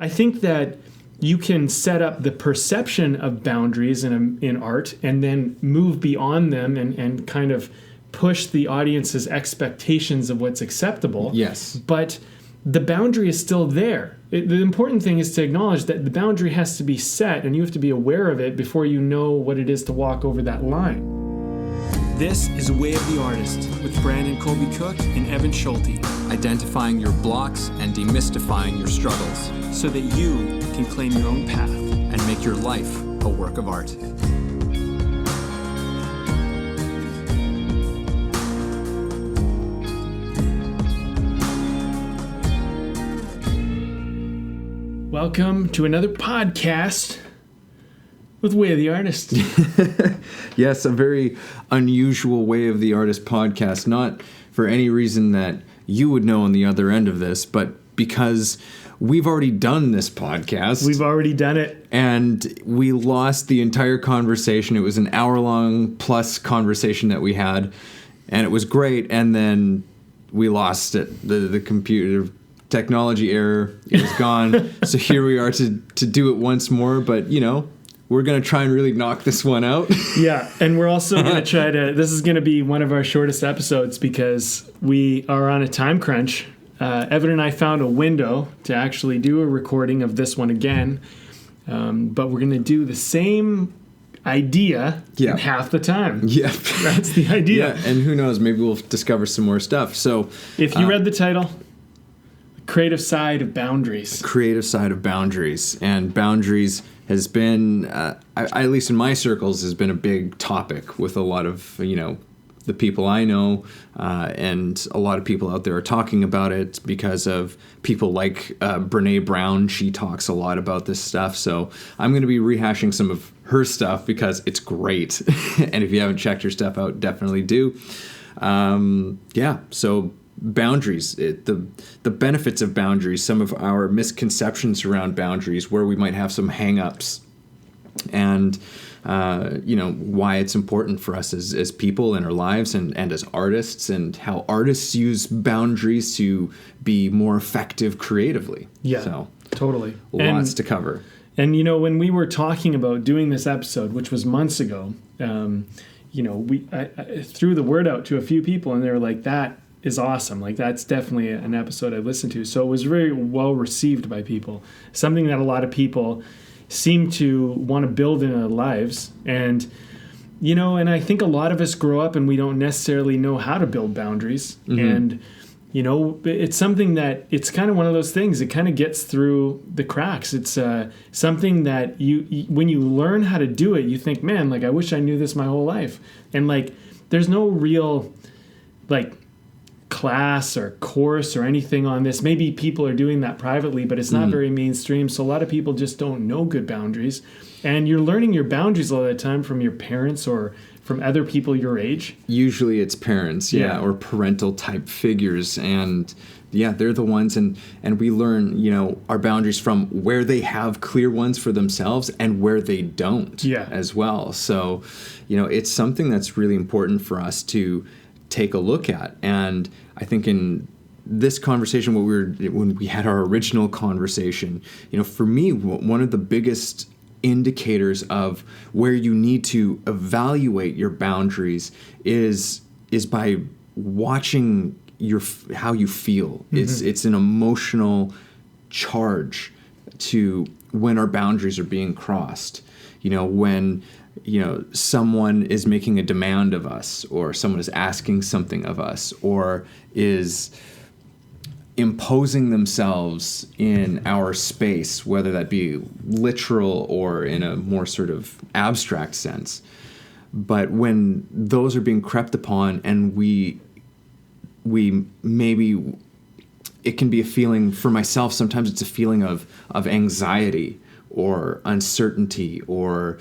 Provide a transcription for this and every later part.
I think that you can set up the perception of boundaries in art and then move beyond them and kind of push the audience's expectations of what's acceptable. Yes. But the boundary is still there. The important thing is to acknowledge that the boundary has to be set, and you have to be aware of it before you know what it is to walk over that line. This is Way of the Artist with Brandon Colby Cook and Evan Schulte. Identifying your blocks and demystifying your struggles, So that you can claim your own path. and make your life a work of art. Welcome to another podcast with Way of the Artist. Yes, a very unusual Way of the Artist podcast, not for any reason that you would know on the other end of this, but because we've already done this podcast. We've already done it. And we lost the entire conversation. It was an hour-long plus conversation that we had, and it was great, and then we lost it. The computer technology error, it was gone. So here we are to do it once more, but, you know, we're going to try and really knock this one out. Yeah, and we're also going to try to... This is going to be one of our shortest episodes because we are on a time crunch. Evan and I found a window to actually do a recording of this one again, but we're going to do the same idea in half the time. Yeah. That's the idea. Yeah, and who knows, maybe we'll discover some more stuff. So, if you read the title, Creative Side of Boundaries. Creative Side of Boundaries. And boundaries has been, at least in my circles, has been a big topic with a lot of, you know, the people I know, and a lot of people out there are talking about it because of people like Brene Brown. She talks a lot about this stuff. So I'm going to be rehashing some of her stuff because it's great. And if you haven't checked her stuff out, definitely do. So boundaries, the benefits of boundaries, some of our misconceptions around boundaries, where we might have some hang-ups, and why it's important for us as people in our lives and as artists, and how artists use boundaries to be more effective creatively. Yeah, so totally. Lots to cover. And, you know, when we were talking about doing this episode, which was months ago, I threw the word out to a few people, and they were like, that is awesome. Like, that's definitely an episode I've listened to. So it was very well received by people. Something that a lot of people seem to want to build in our lives. And, you know, and I think a lot of us grow up and we don't necessarily know how to build boundaries. Mm-hmm. And, you know, it's something that it's kind of one of those things. It kind of gets through the cracks. It's something that you when you learn how to do it, you think, man, like, I wish I knew this my whole life. And, like, there's no real, like, class or course or anything on this. Maybe people are doing that privately, but it's not very mainstream. So a lot of people just don't know good boundaries. And you're learning your boundaries a lot of the time from your parents or from other people your age. Usually it's parents, or parental type figures. And they're the ones. And we learn, you know, our boundaries from where they have clear ones for themselves and where they don't as well. So, you know, it's something that's really important for us to take a look at. And I think in this conversation, when we had our original conversation, you know, for me, one of the biggest indicators of where you need to evaluate your boundaries is by watching how you feel. Mm-hmm. It's an emotional charge to when our boundaries are being crossed. You know, when someone is making a demand of us, or someone is asking something of us, or is imposing themselves in our space, whether that be literal or in a more sort of abstract sense. But when those are being crept upon, and we maybe, it can be a feeling, for myself, sometimes it's a feeling of anxiety or uncertainty, or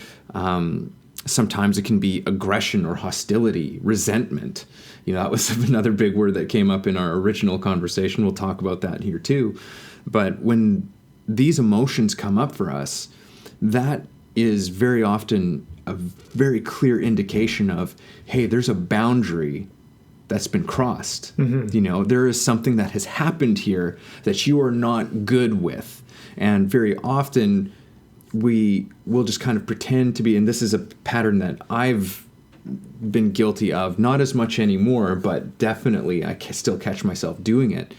sometimes it can be aggression or hostility, resentment. You know, that was another big word that came up in our original conversation. We'll talk about that here too. But when these emotions come up for us, that is very often a very clear indication of, hey, there's a boundary that's been crossed. Mm-hmm. You know, there is something that has happened here that you are not good with. And very often we will just kind of pretend to be, and this is a pattern that I've been guilty of, not as much anymore, but definitely I still catch myself doing it,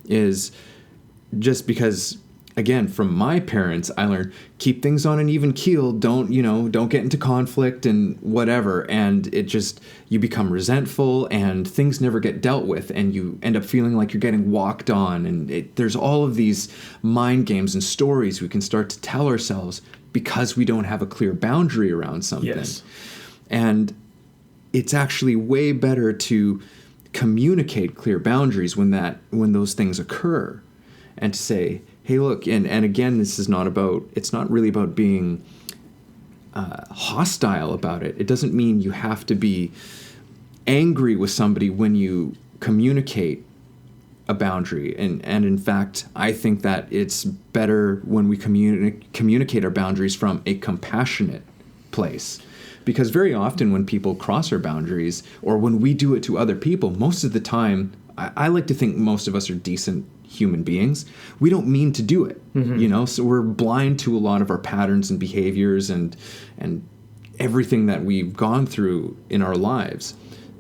is just because, again, from my parents, I learned keep things on an even keel. Don't get into conflict and whatever. And it just, you become resentful and things never get dealt with. And you end up feeling like you're getting walked on. And there's all of these mind games and stories we can start to tell ourselves because we don't have a clear boundary around something. Yes. And it's actually way better to communicate clear boundaries when those things occur, and to say, hey, look, and again, it's not really about being hostile about it. It doesn't mean you have to be angry with somebody when you communicate a boundary. And in fact, I think that it's better when we communicate our boundaries from a compassionate place. Because very often when people cross our boundaries, or when we do it to other people, most of the time, I like to think most of us are decent human beings. We don't mean to do it, so we're blind to a lot of our patterns and behaviors and everything that we've gone through in our lives,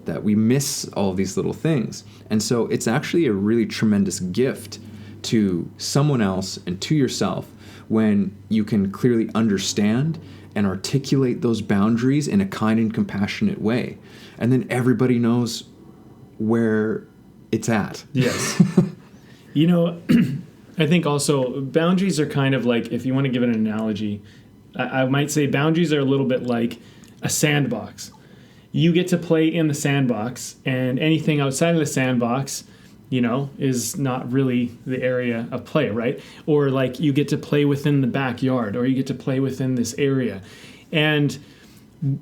that we miss all these little things. And so it's actually a really tremendous gift to someone else and to yourself when you can clearly understand and articulate those boundaries in a kind and compassionate way. And then everybody knows where it's at. Yes. I think also boundaries are kind of like, if you want to give it an analogy, I might say boundaries are a little bit like a sandbox. You get to play in the sandbox, and anything outside of the sandbox, is not really the area of play, right? Or like you get to play within the backyard, or you get to play within this area. And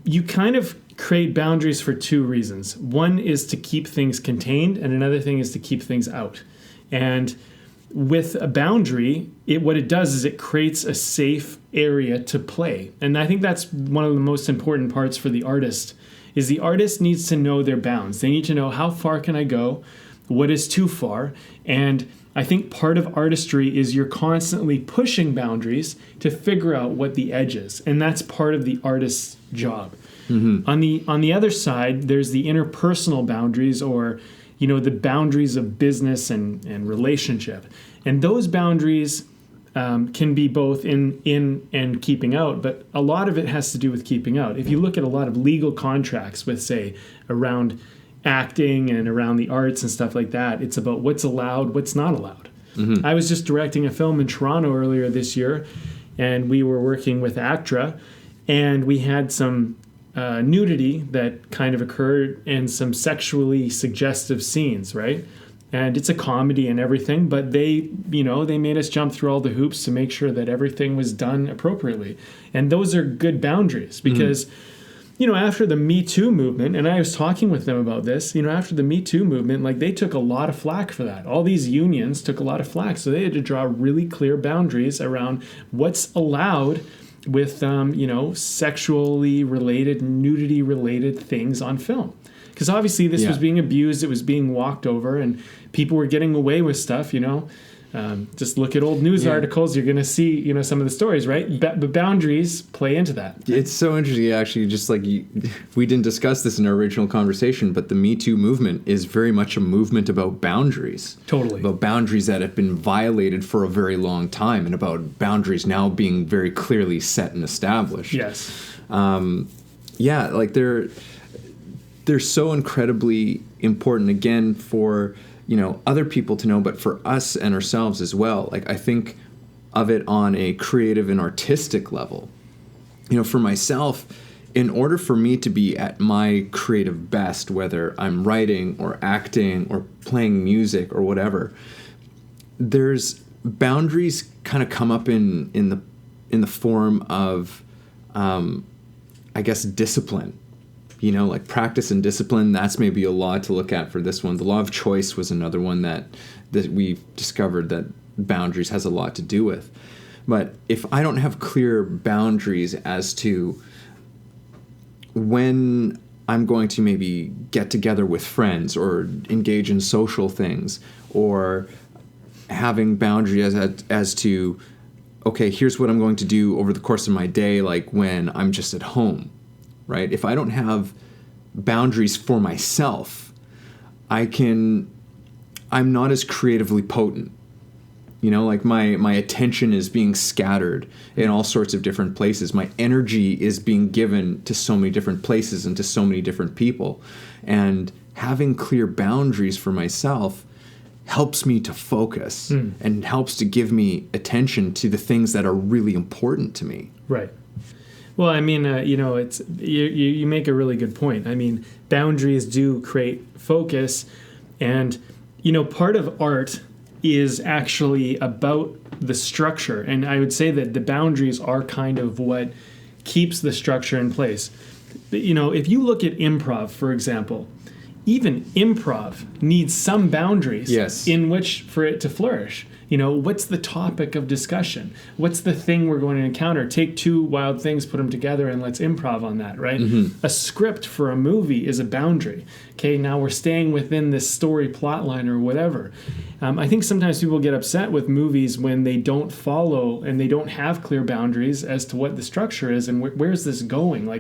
you kind of create boundaries for two reasons. One is to keep things contained, and another thing is to keep things out. And with a boundary, what it does is it creates a safe area to play. And I think that's one of the most important parts for the artist, is the artist needs to know their bounds. They need to know, how far can I go? What is too far? And I think part of artistry is you're constantly pushing boundaries to figure out what the edge is. And that's part of the artist's job. Mm-hmm. On the other side, there's the interpersonal boundaries, or the boundaries of business and relationship. And those boundaries can be both in and keeping out, but a lot of it has to do with keeping out. If you look at a lot of legal contracts with, say, around acting and around the arts and stuff like that, it's about what's allowed, what's not allowed. Mm-hmm. I was just directing a film in Toronto earlier this year, and we were working with ACTRA, and we had some nudity that kind of occurred and some sexually suggestive scenes, right? And it's a comedy and everything, but they made us jump through all the hoops to make sure that everything was done appropriately. And those are good boundaries because, after the Me Too movement, and I was talking with them about this, after the Me Too movement, like, they took a lot of flack for that. All these unions took a lot of flack. So they had to draw really clear boundaries around what's allowed with, sexually related, nudity related things on film. Because obviously this was being abused, it was being walked over, and people were getting away with stuff, Just look at old news articles, you're going to see, some of the stories, right? But boundaries play into that. It's so interesting, actually, just like we didn't discuss this in our original conversation, but the Me Too movement is very much a movement about boundaries. Totally. About boundaries that have been violated for a very long time, and about boundaries now being very clearly set and established. Yes. They're so incredibly important, again, for other people to know, but for us and ourselves as well. Like, I think of it on a creative and artistic level. For myself, in order for me to be at my creative best, whether I'm writing or acting or playing music or whatever, there's boundaries kind of come up in the form of, I guess, discipline. Like practice and discipline, that's maybe a law to look at for this one. The law of choice was another one that we've discovered that boundaries has a lot to do with. But if I don't have clear boundaries as to when I'm going to maybe get together with friends or engage in social things, or having boundaries as to okay, here's what I'm going to do over the course of my day, like when I'm just at home, right? If I don't have boundaries for myself, I'm not as creatively potent. You know, like my attention is being scattered in all sorts of different places. My energy is being given to so many different places and to so many different people. And having clear boundaries for myself helps me to focus and helps to give me attention to the things that are really important to me. Right. Well, I mean, it's you make a really good point. I mean, boundaries do create focus, and part of art is actually about the structure. And I would say that the boundaries are kind of what keeps the structure in place. If you look at improv, for example, even improv needs some boundaries in which for it to flourish. What's the topic of discussion? What's the thing we're going to encounter? Take two wild things, put them together, and let's improv on that, right? A script for a movie is a boundary. Okay, now we're staying within this story plot line or whatever. I think sometimes people get upset with movies when they don't follow and they don't have clear boundaries as to what the structure is and where's this going. I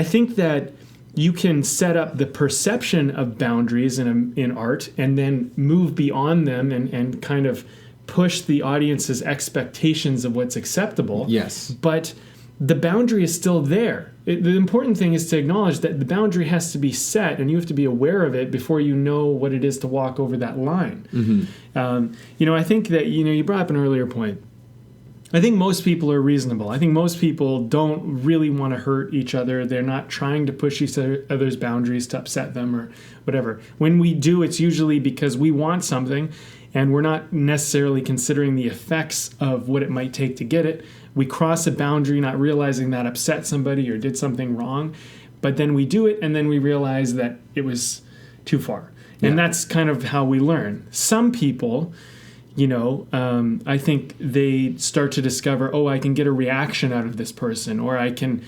think that you can set up the perception of boundaries in art and then move beyond them and kind of push the audience's expectations of what's acceptable. Yes. But the boundary is still there. The important thing is to acknowledge that the boundary has to be set and you have to be aware of it before you know what it is to walk over that line. I think that, you brought up an earlier point. I think most people are reasonable. I think most people don't really want to hurt each other. They're not trying to push each other's boundaries to upset them or whatever. When we do, it's usually because we want something and we're not necessarily considering the effects of what it might take to get it. We cross a boundary not realizing that upset somebody or did something wrong, but then we do it and then we realize that it was too far. And that's kind of how we learn. Some people, I think they start to discover, I can get a reaction out of this person, or I can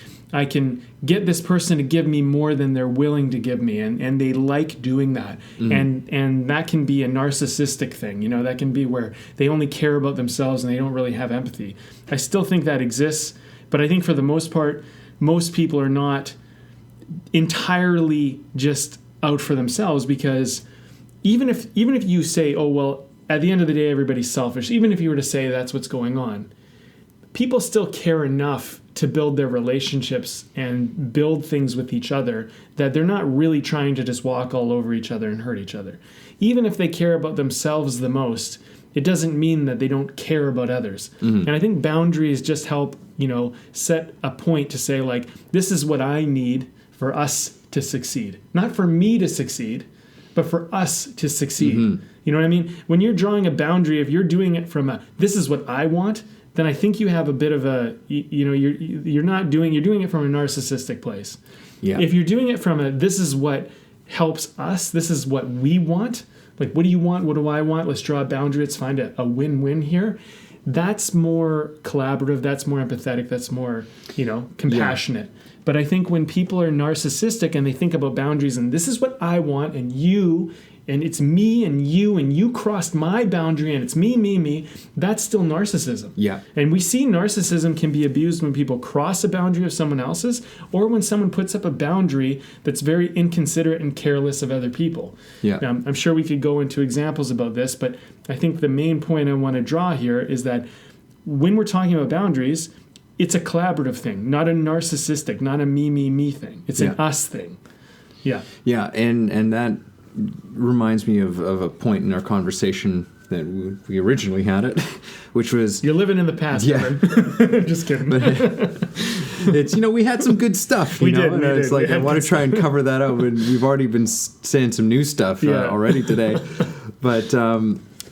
get this person to give me more than they're willing to give me, and they like doing that. And that can be a narcissistic thing, that can be where they only care about themselves and they don't really have empathy. I still think that exists, but I think for the most part, most people are not entirely just out for themselves, because even if you say, at the end of the day, everybody's selfish. Even if you were to say that's what's going on, people still care enough to build their relationships and build things with each other that they're not really trying to just walk all over each other and hurt each other. Even if they care about themselves the most, it doesn't mean that they don't care about others. And I think boundaries just help, set a point to say, like, this is what I need for us to succeed. Not for me to succeed, but for us to succeed. You know what I mean? When you're drawing a boundary, if you're doing it from this is what I want, then I think you have a bit of you're doing it from a narcissistic place. Yeah. If you're doing it from this is what helps us, this is what we want, like, what do you want? What do I want? Let's draw a boundary. Let's find a win-win here. That's more collaborative. That's more empathetic. That's more, compassionate. Yeah. But I think when people are narcissistic and they think about boundaries and this is what I want and you, and it's me and you crossed my boundary and it's me, that's still narcissism. Yeah. And we see narcissism can be abused when people cross a boundary of someone else's, or when someone puts up a boundary that's very inconsiderate and careless of other people. Yeah. I'm sure we could go into examples about this, but I think the main point I want to draw here is that when we're talking about boundaries, it's a collaborative thing, not a narcissistic, not a me thing. It's an us thing. Yeah. Yeah, and that reminds me of a point in our conversation that we originally had it, which was... You're living in the past, yeah. Just kidding. But it's, we had some good stuff, we did. It's like, I want to try and cover that out, and we've already been saying some new stuff already today. But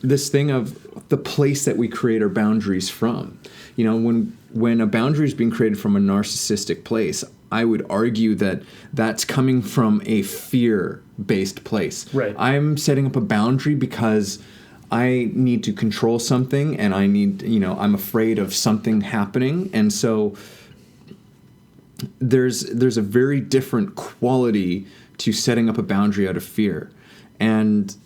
this thing of the place that we create our boundaries from, when a boundary is being created from a narcissistic place, I would argue that that's coming from a fear-based place. Right. I'm setting up a boundary because I need to control something, and I need, I'm afraid of something happening, and so there's a very different quality to setting up a boundary out of fear. And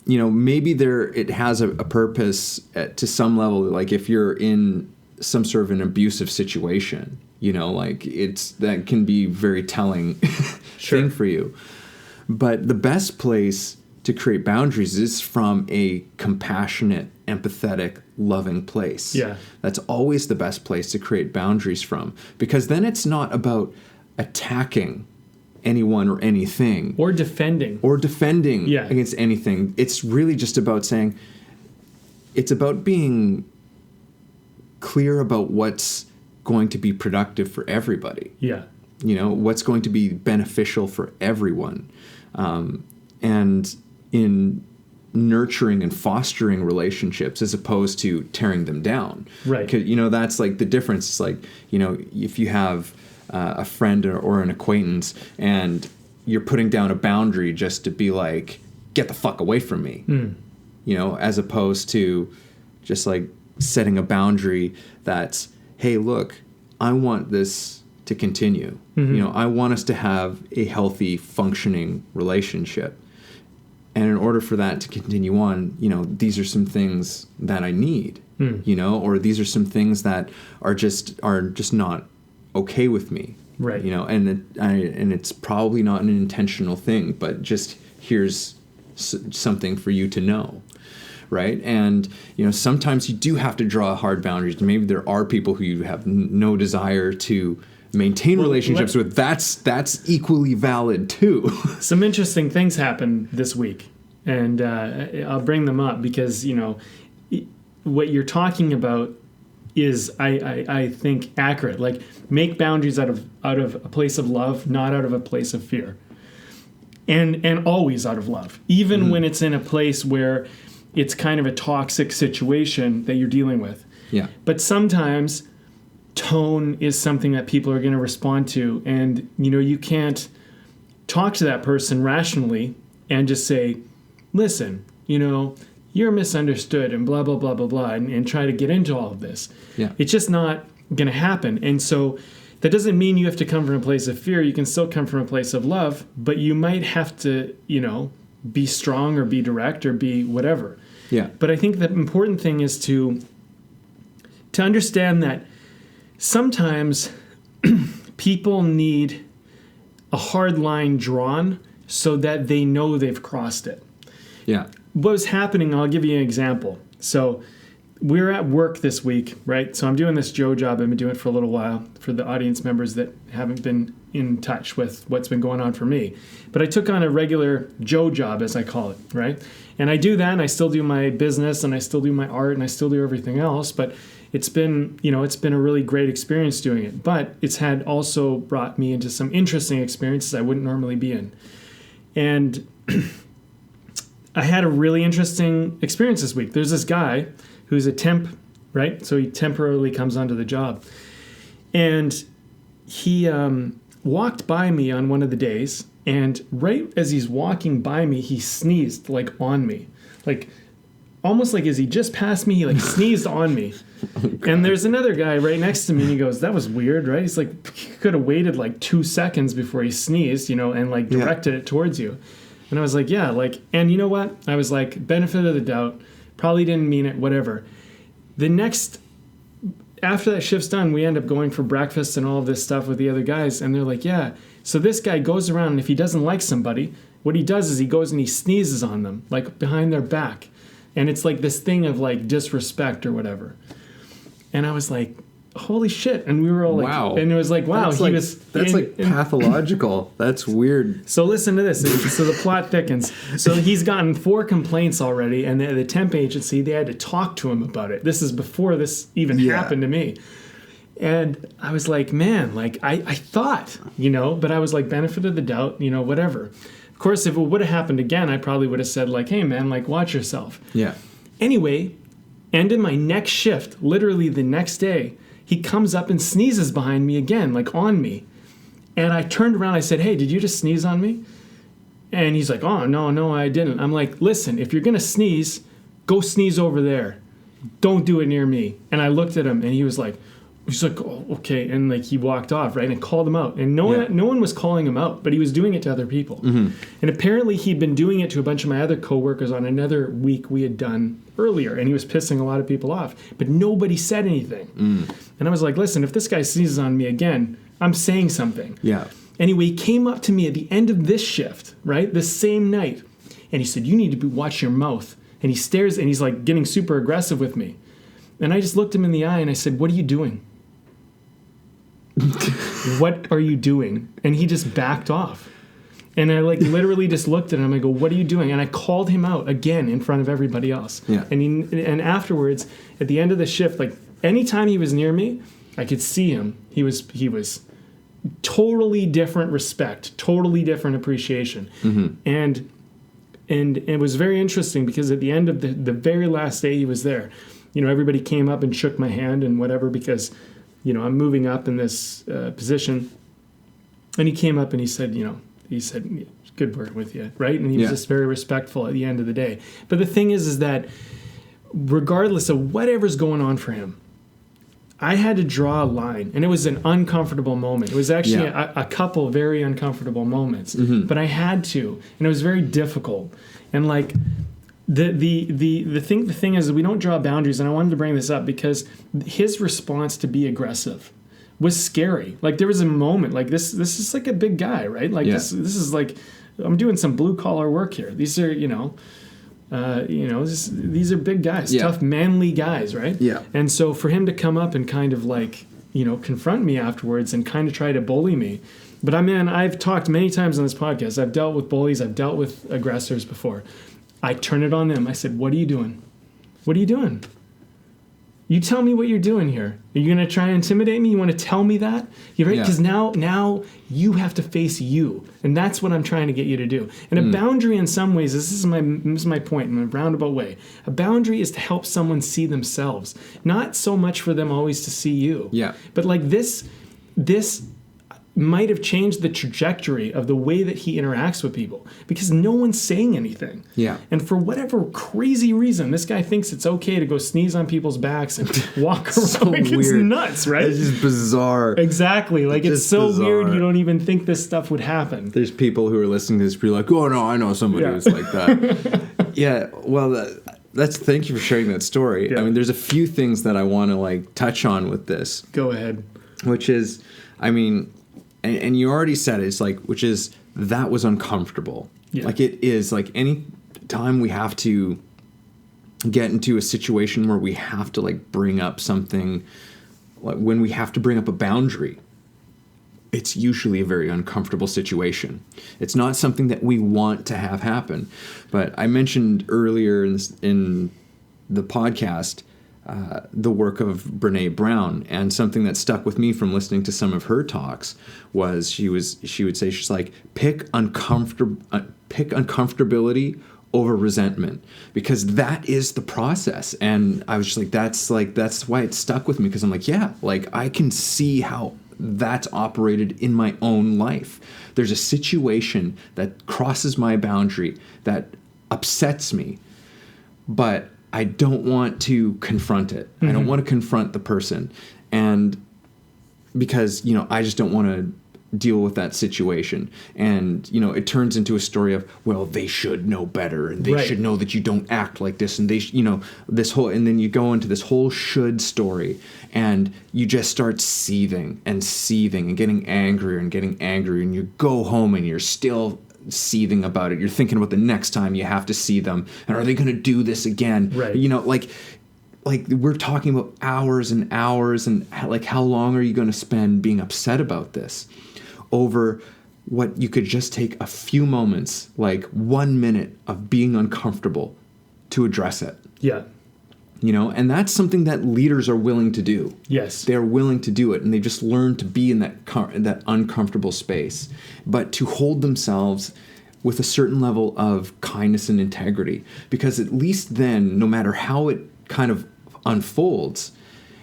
maybe it has a purpose to some level. Like if you're in some sort of an abusive situation, like that can be very telling thing for you. But the best place to create boundaries is from a compassionate, empathetic, loving place. Yeah. That's always the best place to create boundaries from, because then it's not about attacking anyone or anything. Or defending. Against anything. It's really just about saying, it's about being clear about what's going to be productive for everybody. Yeah. What's going to be beneficial for everyone. And in nurturing and fostering relationships as opposed to tearing them down. Right. 'Cause, that's like the difference. It's like, if you have a friend or an acquaintance and you're putting down a boundary just to be like, get the fuck away from me, as opposed to just like setting a boundary that's, hey, look, I want this to continue. I want us to have a healthy, functioning relationship. And in order for that to continue on, these are some things that I need, or these are some things that are just not okay with me. Right. And it's probably not an intentional thing, but just here's something for you to know. Right. And, sometimes you do have to draw hard boundaries. Maybe there are people who you have no desire to maintain relationships with. That's equally valid too. Some interesting things happened this week, and I'll bring them up because, what you're talking about is, I think, accurate. Like, make boundaries out of a place of love, not out of a place of fear. And always out of love, even when it's in a place where it's kind of a toxic situation that you're dealing with. Yeah. But sometimes tone is something that people are going to respond to, and you can't talk to that person rationally and just say, listen, you're misunderstood and blah blah blah blah blah, and try to get into all of this. Yeah. It's just not going to happen. And so that doesn't mean you have to come from a place of fear. You can still come from a place of love, but you might have to be strong or be direct or be whatever. Yeah. But I think the important thing is to understand that sometimes people need a hard line drawn so that they know they've crossed it. Yeah. What was happening, I'll give you an example. So we're at work this week, right? So I'm doing this Joe job. I've been doing it for a little while for the audience members that haven't been in touch with what's been going on for me. But I took on a regular Joe job, as I call it, right? And I do that, and I still do my business, and I still do my art, and I still do everything else. But it's been a really great experience doing it. But it's had also brought me into some interesting experiences I wouldn't normally be in. And I had a really interesting experience this week. There's this guy who's a temp, right? So he temporarily comes onto the job. And he walked by me on one of the days, and right as he's walking by me, he sneezed, like, on me. Like, almost like as he just passed me, he, like, sneezed on me. And there's another guy right next to me, and he goes, that was weird, right? He's like, he could have waited, like, 2 seconds before he sneezed, and, like, directed it towards you. And I was like, yeah, like, and you know what? I was like, benefit of the doubt, probably didn't mean it, whatever. After that shift's done, we end up going for breakfast and all of this stuff with the other guys, and they're like, yeah. So this guy goes around, and if he doesn't like somebody, what he does is he goes and he sneezes on them, like, behind their back. And it's like this thing of, like, disrespect or whatever. And I was like, holy shit. And we were all like, wow. And it was like, wow. That's pathological. That's weird. So listen to this. So the plot thickens. So he's gotten 4 complaints already, and the temp agency, they had to talk to him about it. This is before this even happened to me. And I was like, man, like, I thought, but I was like, benefit of the doubt, whatever. Of course, if it would have happened again, I probably would have said, like, hey, man, like, watch yourself. Yeah. Anyway, and in my next shift, literally the next day, he comes up and sneezes behind me again, like, on me. And I turned around, I said, hey, did you just sneeze on me? And he's like, oh, no, I didn't. I'm like, listen, if you're going to sneeze, go sneeze over there. Don't do it near me. And I looked at him, and he was like, He's like, oh, okay. And like he walked off, right? And I called him out. And no one was calling him out, but he was doing it to other people. And apparently he'd been doing it to a bunch of my other coworkers on another week we had done earlier. And he was pissing a lot of people off. But nobody said anything. And I was like, listen, if this guy sneezes on me again, I'm saying something. Yeah. Anyway, he came up to me at the end of this shift, right? This same night. And he said, you need to watch your mouth. And he stares and he's like getting super aggressive with me. And I just looked him in the eye and I said, what are you doing? What are you doing? And he just backed off. And I like literally just looked at him. I go, what are you doing? And I called him out again in front of everybody else. Yeah. And afterwards, at the end of the shift, like anytime he was near me, I could see him. He was totally different respect, totally different appreciation. And it was very interesting because at the end of the very last day he was there, everybody came up and shook my hand and whatever because, I'm moving up in this position. And he came up and he said, good work with you, right? And he was just very respectful at the end of the day. But the thing is that regardless of whatever's going on for him, I had to draw a line, and it was an uncomfortable moment. It was actually a couple very uncomfortable moments, but I had to, and it was very difficult. And like the thing is that we don't draw boundaries, and I wanted to bring this up because his response to be aggressive was scary. Like there was a moment, like this is like a big guy, right? Like this is like I'm doing some blue collar work here. These are these are big guys, tough, manly guys, right? Yeah. And so for him to come up and kind of like, confront me afterwards and kind of try to bully me. But I've talked many times on this podcast. I've dealt with bullies. I've dealt with aggressors before. I turn it on them. I said, what are you doing? What are you doing? You tell me what you're doing here. Are you going to try and intimidate me? You want to tell me that? You're right, because now you have to face you, and that's what I'm trying to get you to do. And a boundary, in some ways, this is my point in a roundabout way. A boundary is to help someone see themselves, not so much for them always to see you. Yeah. But like this might have changed the trajectory of the way that he interacts with people because no one's saying anything. Yeah. And for whatever crazy reason, this guy thinks it's okay to go sneeze on people's backs and walk around. So like weird. It's nuts, right? It's just bizarre. Exactly. Like it's so bizarre. weird you don't even think this stuff would happen. There's people who are listening to this be like, oh no, I know somebody who's like that. Yeah. Well, thank you for sharing that story. Yeah. I mean, there's a few things that I want to like touch on with this. Go ahead. Which is, I mean, and you already said it, it's like, which is that was uncomfortable. Yeah. Like it is like any time we have to get into a situation where we have to like bring up something, like when we have to bring up a boundary, it's usually a very uncomfortable situation. It's not something that we want to have happen. But I mentioned earlier in the podcast the work of Brene Brown, and something that stuck with me from listening to some of her talks was she would say, she's like, pick uncomfortability over resentment, because that is the process. And I was just like, that's why it stuck with me, because I'm like, yeah, like I can see how that's operated in my own life. There's a situation that crosses my boundary that upsets me, but I don't want to confront it. I don't want to confront the person. And because, I just don't want to deal with that situation. And, it turns into a story of, well, they should know better, and they should know that you don't act like this. And they, this whole, and then you go into this whole should story, and you just start seething and getting angrier, and you go home and you're still seething about it. You're thinking about the next time you have to see them, and are they going to do this again? Right. Like we're talking about hours and hours, and like how long are you going to spend being upset about this over what you could just take a few moments, like 1 minute of being uncomfortable to address it. Yeah. And that's something that leaders are willing to do. Yes. They're willing to do it, and they just learn to be in that uncomfortable space. But to hold themselves with a certain level of kindness and integrity, because at least then, no matter how it kind of unfolds,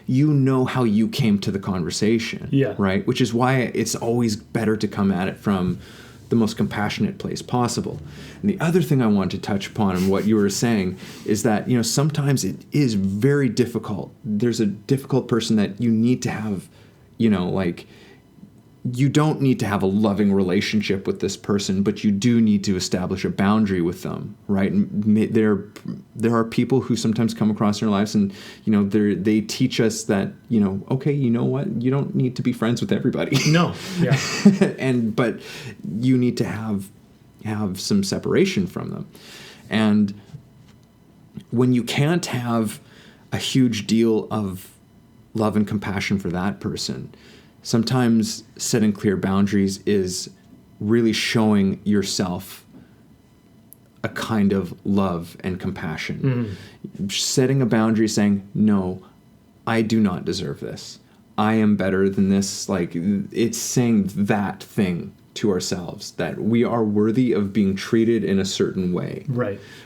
how you came to the conversation. Yeah. Right? Which is why it's always better to come at it from the most compassionate place possible. And the other thing I want to touch upon in what you were saying is that, sometimes it is very difficult. There's a difficult person that you need to have, you don't need to have a loving relationship with this person, but you do need to establish a boundary with them, right? And there are people who sometimes come across in our lives, and they teach us that okay, you know what, you don't need to be friends with everybody. No, yeah, but you need to have some separation from them, and when you can't have a huge deal of love and compassion for that person, sometimes setting clear boundaries is really showing yourself a kind of love and compassion. Setting a boundary, saying, no, I do not deserve this. I am better than this. Like, it's saying that thing to ourselves, that we are worthy of being treated in a certain way.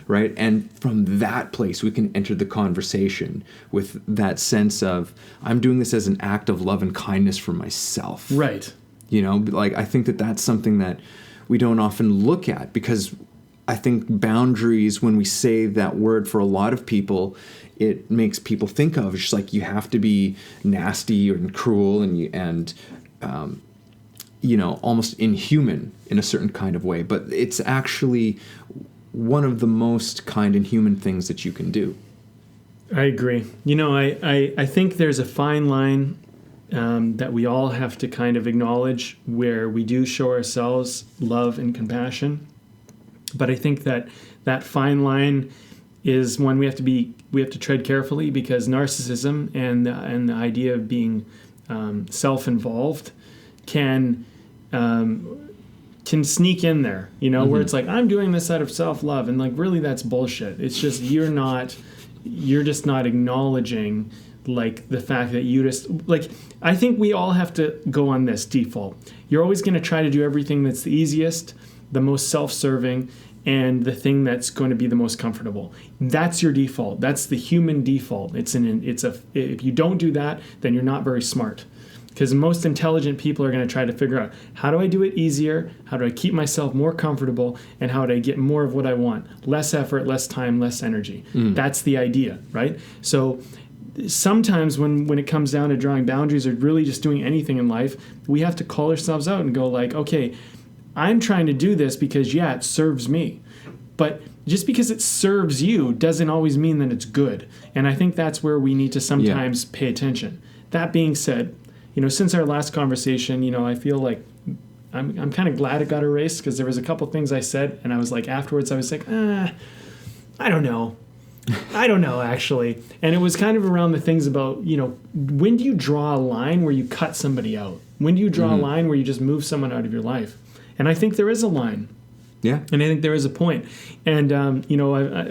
Right? And from that place, we can enter the conversation with that sense of, I'm doing this as an act of love and kindness for myself. Right. I think that that's something that we don't often look at, because I think boundaries, when we say that word, for a lot of people, it makes people think of just like you have to be nasty and cruel and almost inhuman in a certain kind of way. But it's actually one of the most kind and human things that you can do. I agree. I think there's a fine line that we all have to kind of acknowledge, where we do show ourselves love and compassion. But I think that fine line is one we have to tread carefully, because narcissism and the idea of being self-involved can sneak in there, where it's like, I'm doing this out of self-love, and like, really, that's bullshit. It's just you're just not acknowledging like the fact that you just like, I think we all have to go on this default. You're always going to try to do everything that's the easiest, the most self-serving, and the thing that's going to be the most comfortable. That's your default. That's the human default. If you don't do that, then you're not very smart. Because most intelligent people are going to try to figure out, how do I do it easier? How do I keep myself more comfortable? And how do I get more of what I want? Less effort, less time, less energy. That's the idea, right? So sometimes when it comes down to drawing boundaries or really just doing anything in life, we have to call ourselves out and go like, okay, I'm trying to do this because, yeah, it serves me. But just because it serves you doesn't always mean that it's good. And I think that's where we need to sometimes pay attention. That being said, since our last conversation, I feel like I'm kind of glad it got erased, because there was a couple things I said, and I was like, afterwards, I was like, I don't know. I don't know, actually. And it was kind of around the things about, when do you draw a line where you cut somebody out? When do you draw a line where you just move someone out of your life? And I think there is a line. Yeah. And I think there is a point. And, I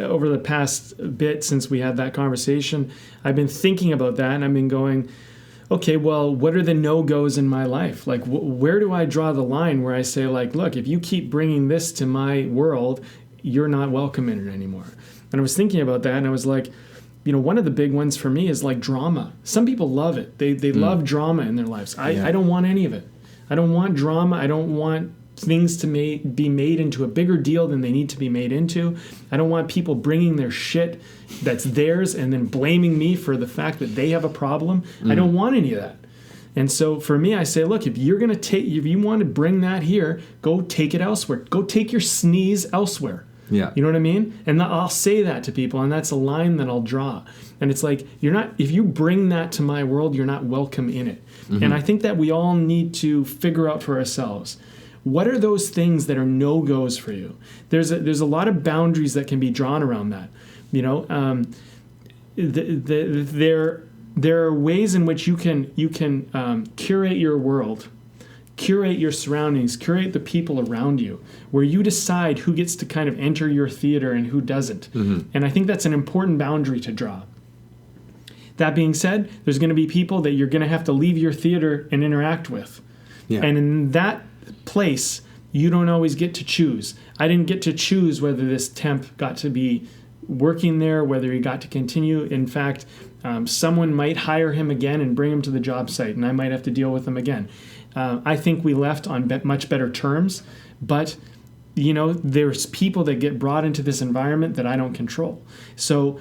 over the past bit since we had that conversation, I've been thinking about that, and I've been going, okay, well, what are the no-goes in my life? Like, where do I draw the line where I say, like, look, if you keep bringing this to my world, you're not welcome in it anymore? And I was thinking about that, and I was like, one of the big ones for me is like drama. Some people love it. They love drama in their lives. I don't want any of it. I don't want drama. I don't want things to be made into a bigger deal than they need to be made into. I don't want people bringing their shit that's theirs and then blaming me for the fact that they have a problem. I don't want any of that. And so for me, I say, look, if you want to bring that here, go take it elsewhere. Go take your sneeze elsewhere. Yeah. You know what I mean? And I'll say that to people, and that's a line that I'll draw. And it's like, if you bring that to my world, you're not welcome in it. And I think that we all need to figure out for ourselves, what are those things that are no-goes for you? There's a lot of boundaries that can be drawn around that. There are ways in which you can curate your world, curate your surroundings, curate the people around you, where you decide who gets to kind of enter your theater and who doesn't. And I think that's an important boundary to draw. That being said, there's going to be people that you're going to have to leave your theater and interact with. Yeah. And in that place, you don't always get to choose. I didn't get to choose whether this temp got to be working there, whether he got to continue. In fact, someone might hire him again and bring him to the job site, and I might have to deal with him again. I think we left on much better terms, but there's people that get brought into this environment that I don't control. So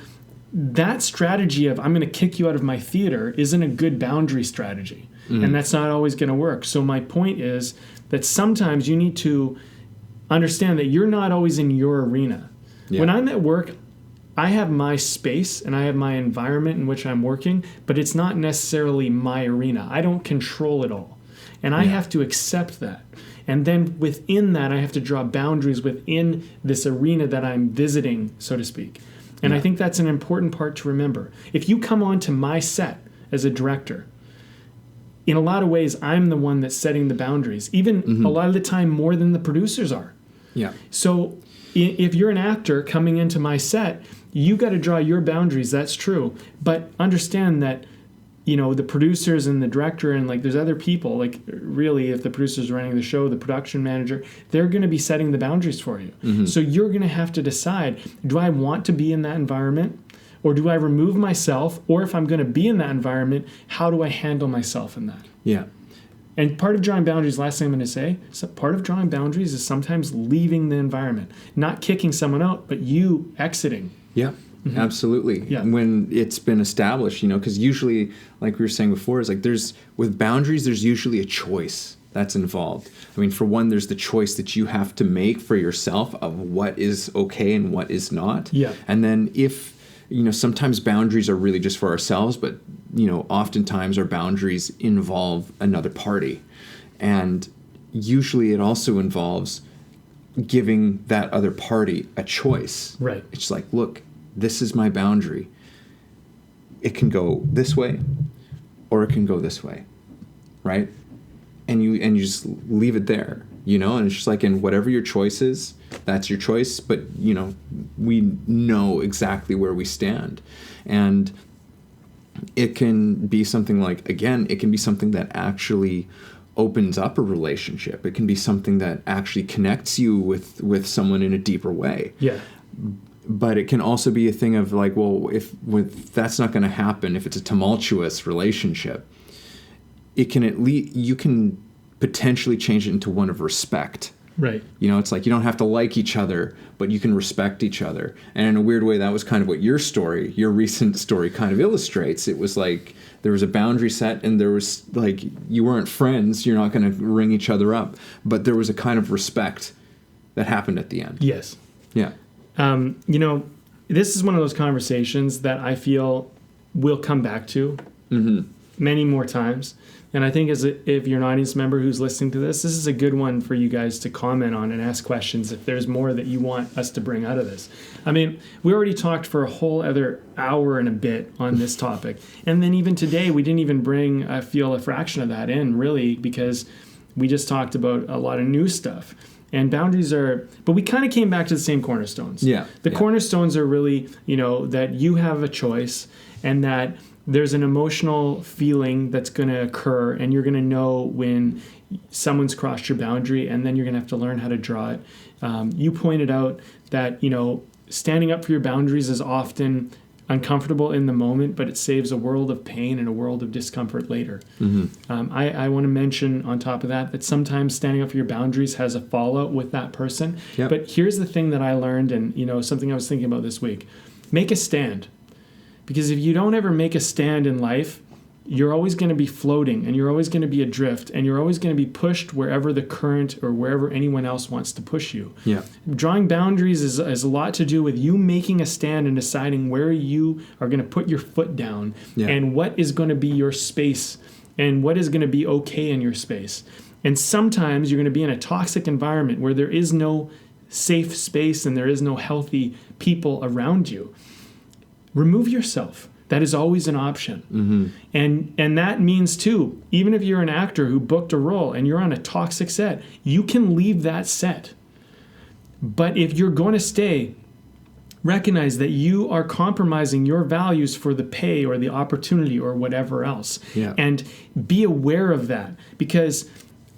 that strategy of I'm going to kick you out of my theater isn't a good boundary strategy. And that's not always going to work. So my point is that sometimes you need to understand that you're not always in your arena. Yeah. When I'm at work, I have my space and I have my environment in which I'm working, but it's not necessarily my arena. I don't control it all. And I have to accept that. And then within that, I have to draw boundaries within this arena that I'm visiting, so to speak. And I think that's an important part to remember. If you come onto my set as a director, in a lot of ways, I'm the one that's setting the boundaries, even a lot of the time more than the producers are. Yeah. So if you're an actor coming into my set, you got to draw your boundaries. That's true. But understand that, the producers and the director and there's other people, really, if the producer's running the show, the production manager, they're going to be setting the boundaries for you. So you're going to have to decide, do I want to be in that environment? Or do I remove myself? Or if I'm going to be in that environment, how do I handle myself in that? Yeah. And part of drawing boundaries, last thing I'm going to say, part of drawing boundaries is sometimes leaving the environment. Not kicking someone out, but you exiting. Yeah, absolutely. Yeah. When it's been established, because usually, like we were saying before, is with boundaries, there's usually a choice that's involved. I mean, for one, there's the choice that you have to make for yourself of what is okay and what is not. Yeah. And then if sometimes boundaries are really just for ourselves, but, oftentimes our boundaries involve another party. And usually it also involves giving that other party a choice. Right. It's look, this is my boundary. It can go this way or it can go this way. Right. And you just leave it there, and it's just and whatever your choice is, that's your choice. But, we know exactly where we stand. And it can be something it can be something that actually opens up a relationship. It can be something that actually connects you with someone in a deeper way. Yeah. But it can also be a thing of if that's not going to happen, if it's a tumultuous relationship, it can you can potentially change it into one of respect. Right. It's you don't have to like each other, but you can respect each other. And in a weird way, that was kind of what your recent story kind of illustrates. It was there was a boundary set and there was you weren't friends. You're not going to ring each other up, but there was a kind of respect that happened at the end. Yes. Yeah. This is one of those conversations that I feel we'll come back to many more times. And I think if you're an audience member who's listening to this is a good one for you guys to comment on and ask questions if there's more that you want us to bring out of this. I mean, we already talked for a whole other hour and a bit on this topic. And then even today, we didn't even bring, I feel, a fraction of that in, really, because we just talked about a lot of new stuff. And boundaries but we kind of came back to the same cornerstones. Yeah. The cornerstones are really, that you have a choice and that there's an emotional feeling that's going to occur and you're going to know when someone's crossed your boundary and then you're going to have to learn how to draw it. You pointed out that, standing up for your boundaries is often uncomfortable in the moment, but it saves a world of pain and a world of discomfort later. I want to mention on top of that sometimes standing up for your boundaries has a fallout with that person. Yep. But here's the thing that I learned and, something I was thinking about this week. Make a stand. Because if you don't ever make a stand in life, you're always going to be floating and you're always going to be adrift and you're always going to be pushed wherever the current or wherever anyone else wants to push you. Yeah. Drawing boundaries is a lot to do with you making a stand and deciding where you are going to put your foot down and what is going to be your space and what is going to be okay in your space. And sometimes you're going to be in a toxic environment where there is no safe space and there is no healthy people around you. Remove yourself. That is always an option. And that means, too, even if you're an actor who booked a role and you're on a toxic set, you can leave that set. But if you're going to stay, recognize that you are compromising your values for the pay or the opportunity or whatever else. Yeah. And be aware of that, because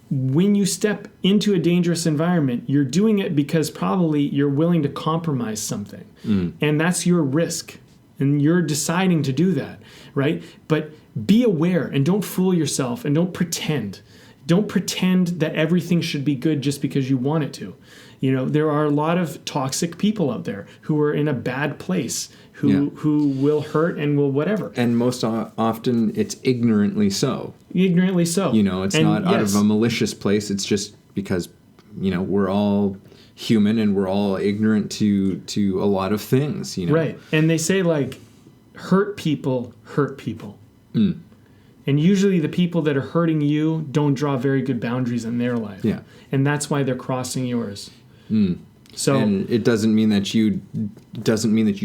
when you step into a dangerous environment, you're doing it because probably you're willing to compromise something. And that's your risk. And you're deciding to do that, right? But be aware and don't fool yourself and don't pretend. don't pretend that everything should be good just because you want it to. You know, there are a lot of toxic people out there who are in a bad place, who will hurt and will whatever. And most often it's ignorantly so. Ignorantly so. You know, it's not out of a malicious place. It's just because, you know, we're all human and we're all ignorant to a lot of things, you know. Right. And they say, like, hurt people hurt people. Mm. And usually the people that are hurting you don't draw very good boundaries in their life. Yeah. And that's why they're crossing yours. Mm. So, and it doesn't mean that you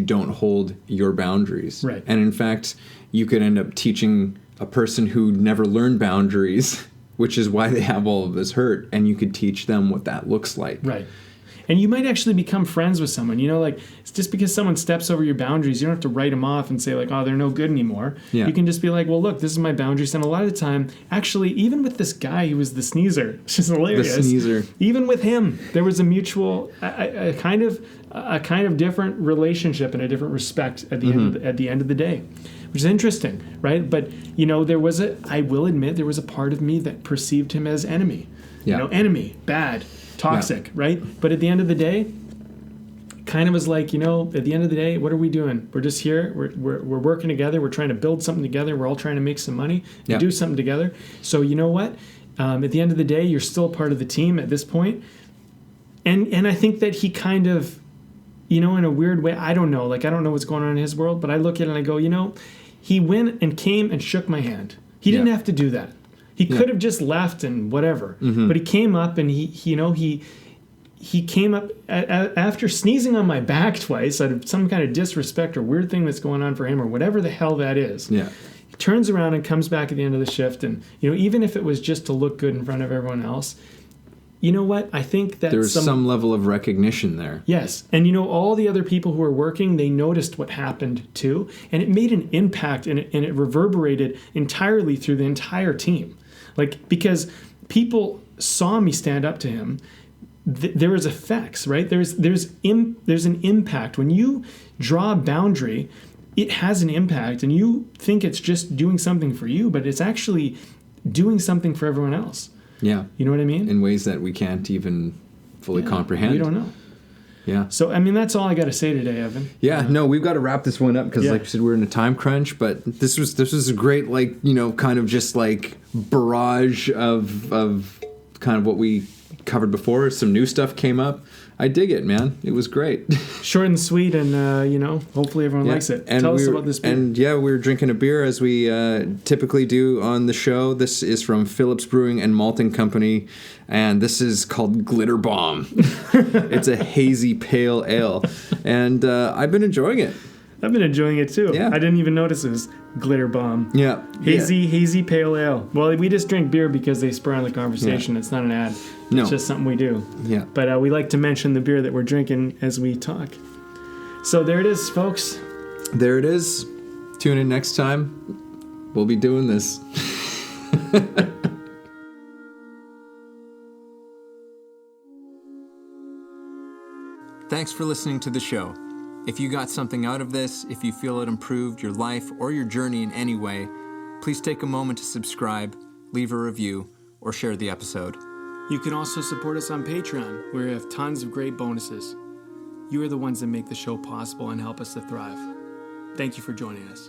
don't hold your boundaries. Right. And in fact, you could end up teaching a person who never learned boundaries, which is why they have all of this hurt, and you could teach them what that looks like. Right. And you might actually become friends with someone. You know, like, it's just because someone steps over your boundaries, you don't have to write them off and say, like, oh, they're no good anymore. Yeah. You can just be like, well, look, this is my boundaries. And a lot of the time, actually, even with this guy who was the sneezer, which is hilarious. The sneezer. Even with him, there was a mutual, a kind of different relationship and a different respect at the end of the day, which is interesting, right? But, you know, I will admit, there was a part of me that perceived him as enemy. Yeah. You know, enemy, bad, toxic, right? But at the end of the day, kind of was like, you know, at the end of the day, what are we doing? We're just here. We're working together. We're trying to build something together. We're all trying to make some money and do something together. So you know what? At the end of the day, you're still part of the team at this point. And I think that he kind of, you know, in a weird way, I don't know what's going on in his world, but I look at it and I go, you know, he went and came and shook my hand. He didn't have to do that. He could have just left and whatever, but he came up and he came up after sneezing on my back twice out of some kind of disrespect or weird thing that's going on for him or whatever the hell that is. Yeah. He turns around and comes back at the end of the shift, and you know, even if it was just to look good in front of everyone else, you know what? I think that there's some level of recognition there. Yes. And you know, all the other people who were working, they noticed what happened too, and it made an impact, and it reverberated entirely through the entire team. Like, because people saw me stand up to him, there was effects, right? There's an impact. When you draw a boundary, it has an impact, and you think it's just doing something for you, but it's actually doing something for everyone else. Yeah. You know what I mean? In ways that we can't even fully comprehend. We don't know. Yeah. So, I mean, that's all I got to say today, Evan. Yeah, no, we've got to wrap this one up because, like you said, we're in a time crunch. But this was a great, like, you know, kind of just like barrage of kind of what we covered before. Some new stuff came up. I dig it, man. It was great. Short and sweet, and you know, hopefully everyone likes it. And tell us about this beer. And yeah, we're drinking a beer as we typically do on the show. This is from Phillips Brewing and Malting Company, and this is called Glitter Bomb. It's a hazy pale ale, and I've been enjoying it. I've been enjoying it too. Yeah. I didn't even notice it was Glitter Bomb. Yeah. Hazy pale ale. Well, we just drink beer because they spur on the conversation. Yeah. It's not an ad. No. It's just something we do. Yeah. But we like to mention the beer that we're drinking as we talk. So there it is, folks. There it is. Tune in next time. We'll be doing this. Thanks for listening to the show. If you got something out of this, if you feel it improved your life or your journey in any way, please take a moment to subscribe, leave a review, or share the episode. You can also support us on Patreon, where we have tons of great bonuses. You are the ones that make the show possible and help us to thrive. Thank you for joining us.